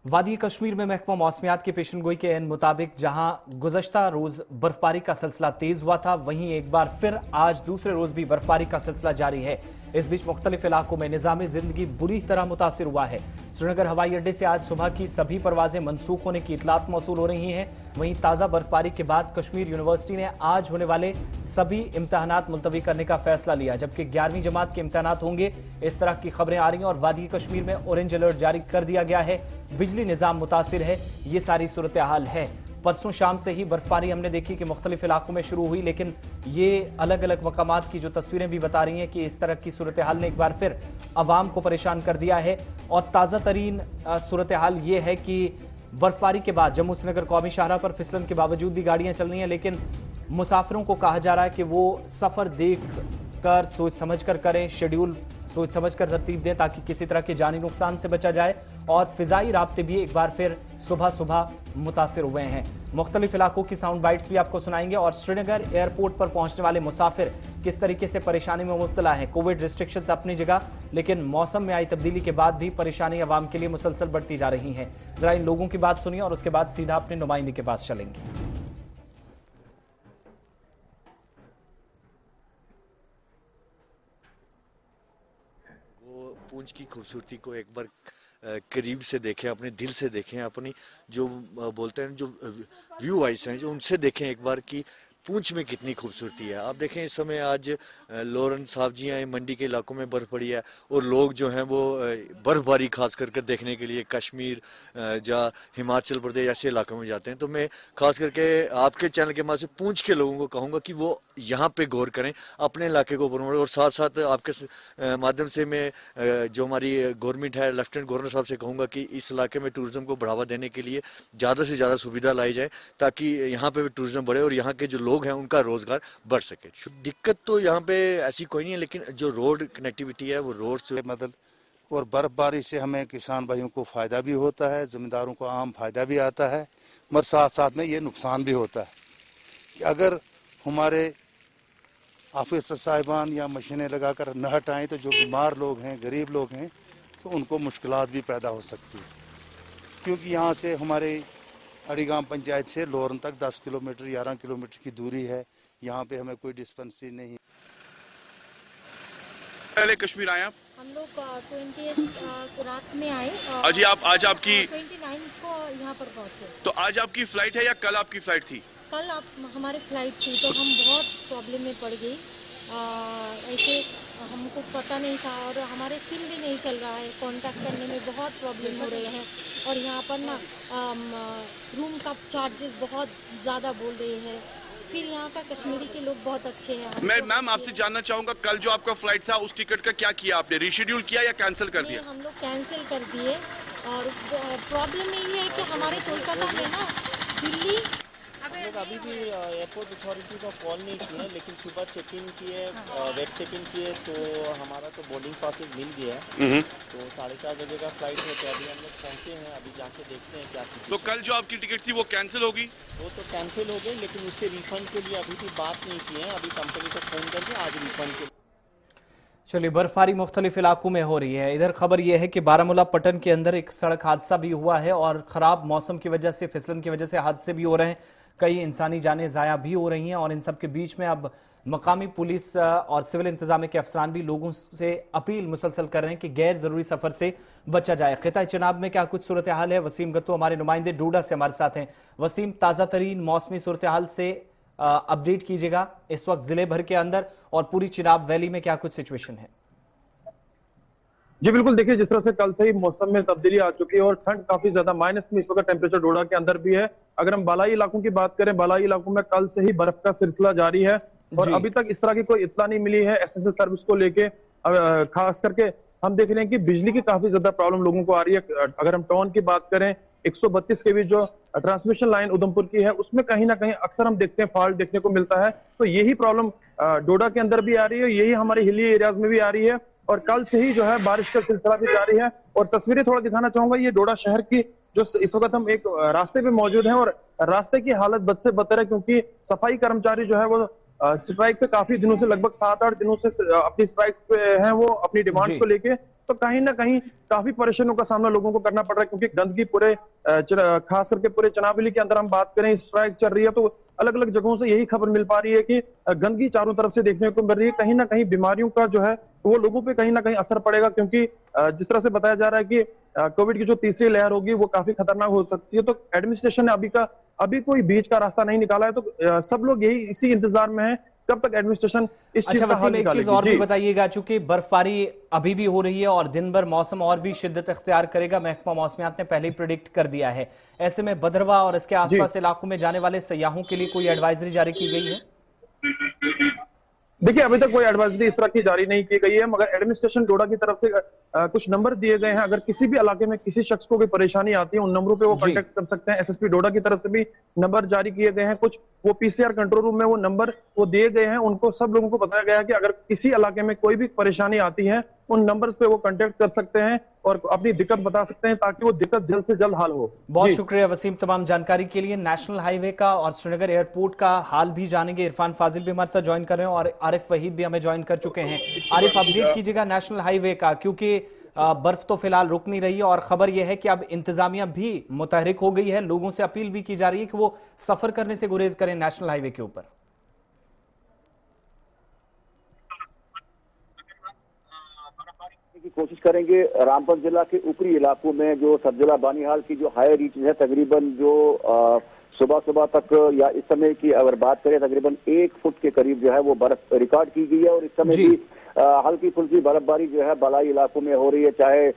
वादी कश्मीर में महकमा मौसमियात की पेशनगोई के मुताबिक जहां गुज़श्ता रोज बर्फबारी का सिलसिला तेज हुआ था, वहीं एक बार फिर आज दूसरे रोज भी बर्फबारी का सिलसिला जारी है। इस बीच मुख्तलिफ इलाकों में निज़ाम जिंदगी बुरी तरह मुतासिर हुआ है। श्रीनगर हवाई अड्डे से आज सुबह की सभी परवाजें मनसूख होने की इतलात मौसूल हो रही हैं। वहीं ताज़ा बर्फबारी के बाद कश्मीर यूनिवर्सिटी ने आज होने वाले सभी इम्तहानात मुलतवी करने का फैसला लिया, जबकि 11वीं जमात के इम्तहानात होंगे, इस तरह की खबरें आ रही हैं। और वादी कश्मीर में ऑरेंज अलर्ट जारी कर दिया गया है, बिजली निजाम मुतासिर है। ये सारी सूरत हाल है। परसों शाम से ही बर्फबारी हमने देखी कि मुख्तलिफ इलाकों में शुरू हुई, लेकिन ये अलग अलग मकामात की जो तस्वीरें भी बता रही हैं कि इस तरह की सूरत हाल ने एक बार फिर अवाम को परेशान कर दिया है। और ताज़ा तरीन सूरत हाल ये है कि बर्फबारी के बाद जम्मू श्रीनगर कौमी शाहराह पर फिसलन के बावजूद भी गाड़ियां चल रही हैं, लेकिन मुसाफिरों को कहा जा रहा है कि वो सफर देख कर सोच समझ कर करें, शेड्यूल सोच समझ कर तरतीब दें, ताकि किसी तरह के जानी नुकसान से बचा जाए। और फिजाई राब्ते भी एक बार फिर सुबह सुबह मुतासिर हुए हैं। मुख्तलिफ इलाकों की साउंड बाइट्स भी आपको सुनाएंगे। और श्रीनगर एयरपोर्ट पर पहुंचने वाले मुसाफिर किस तरीके से परेशानी में मुब्तला है। कोविड रिस्ट्रिक्शंस अपनी जगह, लेकिन मौसम में आई तब्दीली के बाद भी परेशानी अवाम के लिए मुसलसल बढ़ती जा रही है। जरा इन लोगों की बात सुनिए और उसके बाद सीधा अपने नुमाइंदे के पास चलेंगे। पूंछ की खूबसूरती को एक बार करीब से देखें, अपने दिल से देखें, अपनी जो बोलते हैं जो व्यू आइज हैं जो उनसे देखें एक बार कि पूंछ में कितनी खूबसूरती है। आप देखें इस समय आज लोरन साहब जी आए, मंडी के इलाकों में बर्फ पड़ी है और लोग जो हैं वो बर्फबारी खास कर देखने के लिए कश्मीर या हिमाचल प्रदेश ऐसे इलाकों में जाते हैं। तो मैं खास करके आपके चैनल के माध्यम से पूंछ के लोगों को कहूँगा कि वो यहाँ पे गौर करें, अपने इलाके को प्रमोट। और साथ साथ आपके माध्यम से मैं जो हमारी गवर्नमेंट है, लेफ्टिनेंट गवर्नर साहब से कहूँगा कि इस इलाके में टूरिज्म को बढ़ावा देने के लिए ज़्यादा से ज़्यादा सुविधा लाई जाए, ताकि यहाँ पे भी टूरिज्म बढ़े और यहाँ के जो लोग हैं उनका रोजगार बढ़ सके। दिक्कत तो यहाँ पे ऐसी कोई नहीं है, लेकिन जो रोड कनेक्टिविटी है वो रोड से मतलब, और बर्फबारी से हमें किसान भाइयों को फायदा भी होता है, जमींदारों को आम फायदा भी आता है, मगर साथ साथ में ये नुकसान भी होता है कि अगर हमारे ऑफिसर साहिबान या मशीनें लगाकर न हटाएं तो जो बीमार लोग हैं, गरीब लोग हैं, तो उनको मुश्किलात भी पैदा हो सकती है। क्योंकि यहाँ से हमारे अड़ीगाम पंचायत से लोरन तक 10 किलोमीटर 11 किलोमीटर की दूरी है। यहाँ पे हमें कोई डिस्पेंसरी नहीं। पहले कश्मीर आए आप? हम लोग 20 रात में आए। अजी आप आज आपकी 29 को यहाँ पर पहुँचे। तो आज आपकी फ्लाइट है या कल आपकी फ्लाइट थी? कल हमारी फ्लाइट थी, तो हम बहुत प्रॉब्लम में पड़ गई। ऐसे हमको पता नहीं था और हमारे सिम भी नहीं चल रहा है, कांटेक्ट करने में बहुत प्रॉब्लम हो रहे हैं। और यहाँ पर ना रूम का चार्जेस बहुत ज़्यादा बोल रहे हैं। फिर यहाँ का कश्मीरी के लोग बहुत अच्छे हैं। मैं मैम आपसे जानना चाहूँगा, कल जो आपका फ्लाइट था उस टिकट का क्या किया आपने? रीशेड्यूल किया या कैंसिल कर दिया? हम लोग कैंसिल कर दिए। और प्रॉब्लम यही है कि हमारे कोलकाता में ना दिल्ली लोग अभी भी एयरपोर्ट अथॉरिटी को कॉल नहीं किए, लेकिन सुबह चेक इन किए, वेब चेक इन किए, तो हमारा तो बोर्डिंग पासेज मिल गया है। तो 4:30 बजे का फ्लाइट है, तो अभी हम लोग पहुँचे हैं, अभी जाके देखते हैं क्या सिचुएशन। तो कल जो आपकी टिकट थी वो कैंसिल होगी? वो तो कैंसिल हो गई, लेकिन उसके रिफंड के लिए अभी भी बात नहीं की है। अभी कंपनी को फ़ोन करके आज रिफंड के। चलिए, बर्फबारी मुख्तलिफ इलाकों में हो रही है। इधर खबर यह है कि बारामूला पटन के अंदर एक सड़क हादसा भी हुआ है और खराब मौसम की वजह से, फिसलन की वजह से हादसे भी हो रहे हैं। कई इंसानी जानें ज़ाया भी हो रही हैं। और इन सब के बीच में अब मकामी पुलिस और सिविल इंतजाम के अफसरान भी लोगों से अपील मुसलसल कर रहे हैं कि गैर जरूरी सफर से बचा जाए। खिता चिनाब में क्या कुछ सूरत हाल है, वसीम गत्तू हमारे नुमाइंदे डूडा से हमारे साथ हैं। वसीम, ताज़ा तरीन मौसमी सूरत हाल से अपडेट कीजिएगा। इस वक्त जिले भर के अंदर और पूरी चिनाब वैली में क्या कुछ सिचुएशन है? जी बिल्कुल, देखिए जिस तरह से कल से ही मौसम में तब्दीली आ चुकी है और ठंड काफी ज्यादा माइनस में इस वक्त टेम्परेचर डोडा के अंदर भी है। अगर हम बालाई इलाकों की बात करें, बालाई इलाकों में कल से ही बर्फ का सिलसिला जारी है और अभी तक इस तरह की कोई इत्तला नहीं मिली है एसेंशियल सर्विस को लेके। खास करके हम देख रहे हैं कि बिजली की काफी ज्यादा प्रॉब्लम लोगों को आ रही है। अगर हम टाउन की बात करें, 132 के भी जो ट्रांसमिशन लाइन उधमपुर की है, उसमें कहीं ना कहीं अक्सर हम देखते हैं फॉल्ट देखने को मिलता है। तो यही प्रॉब्लम डोडा के अंदर भी आ रही है, यही हमारे हिली एरियाज में भी आ रही है। और कल से ही जो है बारिश का सिलसिला भी जारी है। और तस्वीरें थोड़ा दिखाना चाहूंगा, ये डोडा शहर की, जो इस वक्त हम एक रास्ते पे मौजूद हैं और रास्ते की हालत बद से बदतर है, क्योंकि सफाई कर्मचारी जो है वो स्ट्राइक पे काफी दिनों से, लगभग 7-8 दिनों से अपनी स्ट्राइक्स पे हैं, वो अपनी डिमांड्स को लेके। तो कहीं ना कहीं काफी परेशानियों का सामना लोगों को करना पड़ रहा है, क्योंकि गंदगी पूरे खास करके पूरे चनावली के अंदर हम बात करें, स्ट्राइक चल रही है, तो अलग अलग जगहों से यही खबर मिल पा रही है कि गंदगी चारों तरफ से देखने को मिल रही है। कहीं ना कहीं बीमारियों का जो है वो लोगों पे कहीं ना कहीं असर पड़ेगा, क्योंकि जिस तरह से बताया जा रहा है कि कोविड की जो तीसरी लहर होगी वो काफी खतरनाक हो सकती है। तो एडमिनिस्ट्रेशन ने अभी कोई बीच का रास्ता नहीं निकाला है, तो सब लोग यही इसी इंतजार में है कब तक एडमिनिस्ट्रेशन इस चीज का हल एक चीज और निकालेगी। भी बताइएगा, चूंकि बर्फबारी अभी भी हो रही है और दिन भर मौसम और भी शिद्दत इख्तियार करेगा, महकमा मौसमियात ने पहले ही प्रिडिक्ट कर दिया है। ऐसे में भद्रवा और इसके आसपास इलाकों में जाने वाले सयाहों के लिए कोई एडवाइजरी जारी की गई है? देखिए, अभी तक कोई एडवाइजरी इस तरह की जारी नहीं की गई है, मगर एडमिनिस्ट्रेशन डोडा की तरफ से कुछ नंबर दिए गए हैं। अगर किसी भी इलाके में किसी शख्स को कोई परेशानी आती है, उन नंबरों पे वो कांटेक्ट कर सकते हैं। एसएसपी डोडा की तरफ से भी नंबर जारी किए गए हैं। कुछ वो पीसीआर कंट्रोल रूम में वो नंबर वो दिए गए हैं, उनको सब लोगों को बताया गया है कि अगर किसी इलाके में कोई भी परेशानी आती है, उन नंबर्स पे वो कांटेक्ट कर सकते हैं और अपनी दिक्कत बता सकते हैं, ताकि वो दिक्कत जल्द से जल्द हल हो। बहुत शुक्रिया वसीम तमाम जानकारी के लिए। नेशनल हाईवे का और श्रीनगर एयरपोर्ट का हाल भी जानेंगे। इरफान फाजिल भी हमारे साथ ज्वाइन कर रहे हैं और आरिफ वहीद भी हमें ज्वाइन कर चुके हैं। आरिफ, अपडेट कीजिएगा नेशनल हाईवे का, क्योंकि बर्फ तो फिलहाल रुक नहीं रही है और खबर यह है कि अब इंतजामिया भी मुतहरिक हो गई है। लोगों से अपील भी की जा रही है कि वो सफर करने से गुरेज करें नेशनल हाईवे के ऊपर। की कोशिश करेंगे। रामबन जिला के ऊपरी इलाकों में जो सब्जिला बानीहाल की जो हाई रीच है, तकरीबन जो सुबह सुबह तक या इस समय की अगर बात करें तकरीबन 1 फुट के करीब जो है वो बर्फ रिकॉर्ड की गई है। और इस समय भी हल्की फुल्की बर्फबारी जो है बलाई इलाकों में हो रही है, चाहे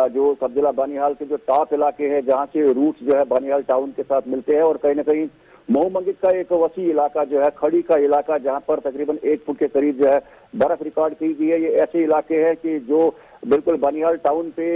जो सब्जिला बानीहाल के जो टॉप इलाके हैं जहां से रूट्स जो है बानीहाल टाउन के साथ मिलते हैं, और कहीं ना कहीं महू मंगित का एक वसी इलाका जो है, खड़ी का इलाका, जहां पर तकरीबन 1 फुट के करीब जो है बर्फ रिकॉर्ड की गई है। ये ऐसे इलाके हैं कि जो बिल्कुल बानीहाल टाउन पे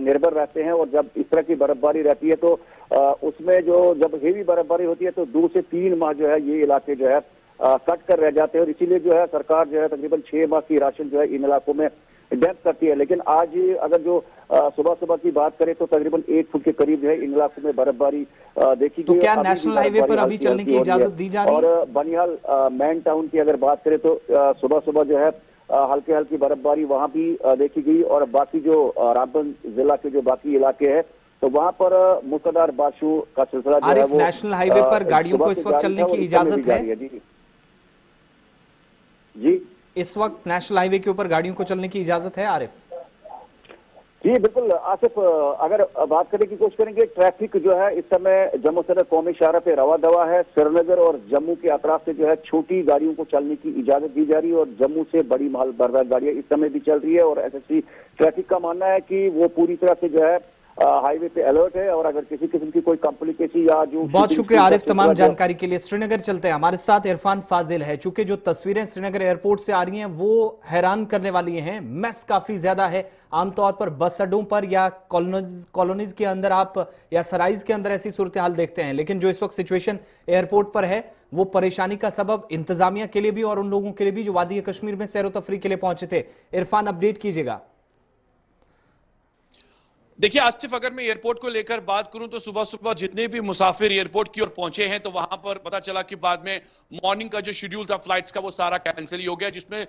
निर्भर रहते हैं, और जब इस तरह की बर्फबारी रहती है तो उसमें जब हेवी बर्फबारी होती है तो 2 से 3 माह जो है ये इलाके जो है कट कर रह जाते हैं, और इसीलिए जो है सरकार जो है तकरीबन 6 माह की राशन जो है इन इलाकों में डैम्प करती है। लेकिन आज अगर जो सुबह सुबह की बात करें तो तकरीबन 1 फुट के करीब जो है इन इलाकों में बर्फबारी देखी गई। तो क्या नेशनल हाईवे पर अभी चलने की इजाजत दी जा रही है? और बानीहाल मैन टाउन की अगर बात करें तो सुबह सुबह जो है हल्की हल्की बर्फबारी वहां भी देखी गई, और बाकी जो रामबन जिला के जो बाकी इलाके हैं तो वहां पर मूसलाधार बारिशों का सिलसिला जो है वो नेशनल हाईवे पर गाड़ियों को इस वक्त चलने की इजाजत है? जी, इस वक्त नेशनल हाईवे के ऊपर गाड़ियों को चलने की इजाजत है आरिफ? जी बिल्कुल आसिफ, अगर बात करने की कोशिश करेंगे, ट्रैफिक जो है इस समय जम्मू सदर कौमी शाहरा पे रवा दवा है। श्रीनगर और जम्मू के अतराफ से जो है छोटी गाड़ियों को चलने की इजाजत दी जा रही है, और जम्मू से बड़ी माल बर्दार गाड़ियां इस समय भी चल रही है। और एसएससी ट्रैफिक का मानना है कि वो पूरी तरह से जो है हाईवे पे अलर्ट है, और अगर किसी किस्म की कोई कॉम्प्लिकेशन या जो। बहुत शुक्रिया आरिफ तमाम जानकारी के लिए। श्रीनगर चलते हैं, हमारे साथ इरफान फाजिल है। चूंकि जो तस्वीरें श्रीनगर एयरपोर्ट से आ रही हैं वो हैरान करने वाली हैं। मैस काफी ज्यादा है। आमतौर पर बस अड्डों पर या कॉलोनीज के अंदर आप या सराइज के अंदर ऐसी सूरत हाल देखते हैं, लेकिन जो इस वक्त सिचुएशन एयरपोर्ट पर है वो परेशानी का सबब इंतजामिया के लिए भी और उन लोगों के लिए भी जो वादी कश्मीर में सैर तफरी के लिए पहुंचे थे। इरफान, अपडेट कीजिएगा। देखिए आसिफ, अगर मैं एयरपोर्ट को लेकर बात करूं तो सुबह सुबह जितने भी मुसाफिर एयरपोर्ट की ओर पहुंचे हैं तो वहां पर पता चला कि बाद में मॉर्निंग का जो शेड्यूल था फ्लाइट्स का वो सारा कैंसिल ही हो गया, जिसमें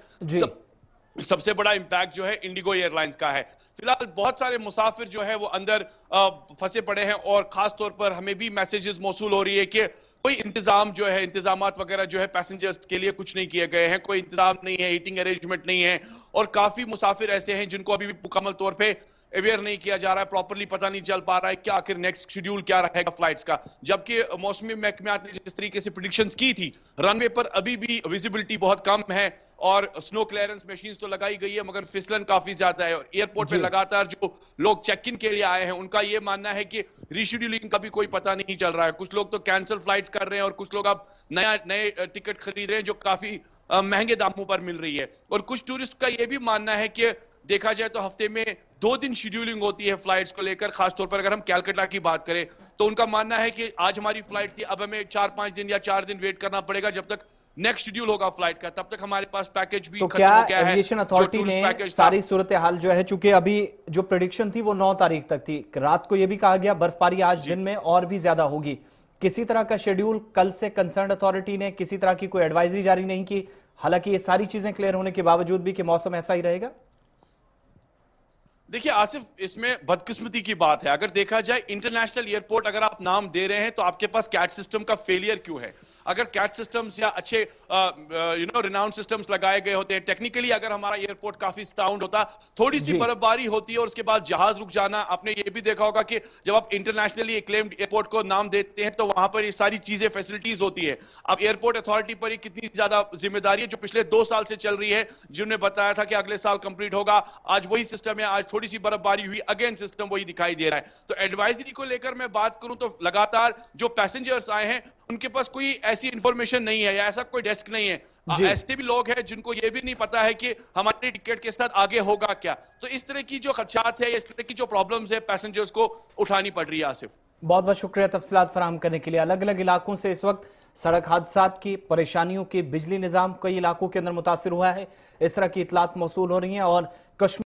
सबसे बड़ा इंपैक्ट जो है इंडिगो एयरलाइंस का है। फिलहाल बहुत सारे मुसाफिर जो है वो अंदर फंसे पड़े हैं, और खास तौर पर हमें भी मैसेजेस मौसूल हो रही है कि कोई इंतजाम जो है, इंतजामात वगैरह जो है पैसेंजर्स के लिए कुछ नहीं किए गए हैं, कोई इंतजाम नहीं है, ईटिंग अरेंजमेंट नहीं है, और काफी मुसाफिर ऐसे हैं जिनको अभी भी मुकम्मल तौर पर अवेयर नहीं किया जा रहा है, प्रॉपर्ली पता नहीं चल पा रहा है कि आखिर नेक्स्ट शेड्यूल क्या रहेगा फ्लाइट्स का। जबकि मौसमी महकमा ने जिस तरीके से प्रेडिक्शंस की थी, रनवे पर अभी भी विजिबिलिटी बहुत कम है और स्नो क्लियरेंस मशीन्स तो लगाई गई है मगर फिसलन काफी ज्यादा है, और एयरपोर्ट पे लगातार जो लोग चेक इन के लिए आए हैं उनका यह मानना है कि रीशेड्यूलिंग का भी कोई पता नहीं चल रहा है। कुछ लोग तो कैंसिल फ्लाइट्स कर रहे हैं और कुछ लोग अब नए टिकट खरीद रहे हैं जो काफी महंगे दामों पर मिल रही है। और कुछ टूरिस्ट का यह भी मानना है कि देखा जाए तो हफ्ते में 2 दिन शेड्यूलिंग होती है फ्लाइट्स को लेकर, खासतौर पर अगर हम कैलकाटा की बात करें तो उनका मानना है कि आज हमारी फ्लाइट थी, अब हमें 4-5 दिन या 4 दिन वेट करना पड़ेगा जब तक नेक्स्ट शेड्यूल होगा फ्लाइट का, तब तक हमारे पास पैकेज भी खत्म हो गया है। एविएशन अथॉरिटी ने सारी सूरत हाल जो है, चूंकि अभी जो प्रेडिक्शन थी वो 9 तारीख तक थी, रात को यह भी कहा गया बर्फबारी आज दिन में और भी ज्यादा होगी। किसी तरह का शेड्यूल कल से कंसर्न अथॉरिटी ने किसी तरह की कोई एडवाइजरी जारी नहीं की, हालांकि ये सारी चीजें क्लियर होने के बावजूद भी कि मौसम ऐसा ही रहेगा। देखिए आसिफ, इसमें बदकिस्मती की बात है। अगर देखा जाए इंटरनेशनल एयरपोर्ट अगर आप नाम दे रहे हैं तो आपके पास कैट सिस्टम का फेलियर क्यों है? अगर कैट सिस्टम्स या अच्छे रिनाउंड सिस्टम्स लगाए गए होते हैं, टेक्निकली अगर हमारा एयरपोर्ट काफी साउंड होता, थोड़ी सी बर्फबारी होती है और उसके बाद जहाज रुक जाना। आपने ये भी देखा होगा कि जब आप इंटरनेशनली एक्लेम्ड एयरपोर्ट को नाम देते हैं तो वहां पर ये सारी चीजें फैसिलिटीज होती है। अब एयरपोर्ट अथॉरिटी पर कितनी ज्यादा जिम्मेदारी है जो पिछले 2 साल से चल रही है, जिन्होंने बताया था कि अगले साल कंप्लीट होगा। आज वही सिस्टम है, आज थोड़ी सी बर्फबारी हुई, अगेन सिस्टम वही दिखाई दे रहा है। तो एडवाइजरी को लेकर मैं बात करूं तो लगातार जो पैसेंजर्स आए हैं उनके पास कोई ऐसी इंफॉर्मेशन नहीं है या ऐसा कोई डेस्क नहीं है। ऐसे भी लोग हैं जिनको ये भी नहीं पता है कि हमारी टिकट के साथ आगे होगा क्या। तो इस तरह की जो खदशात है, इस तरह की जो प्रॉब्लम्स है, पैसेंजर्स को उठानी पड़ रही है। आसिफ, बहुत बहुत शुक्रिया तफसीलात फराहम करने के लिए। अलग अलग इलाकों से इस वक्त सड़क हादसात की परेशानियों के बिजली निजाम कई इलाकों के अंदर मुतासिर हुआ है, इस तरह की इतलात मौसूल हो रही है और कश्मीर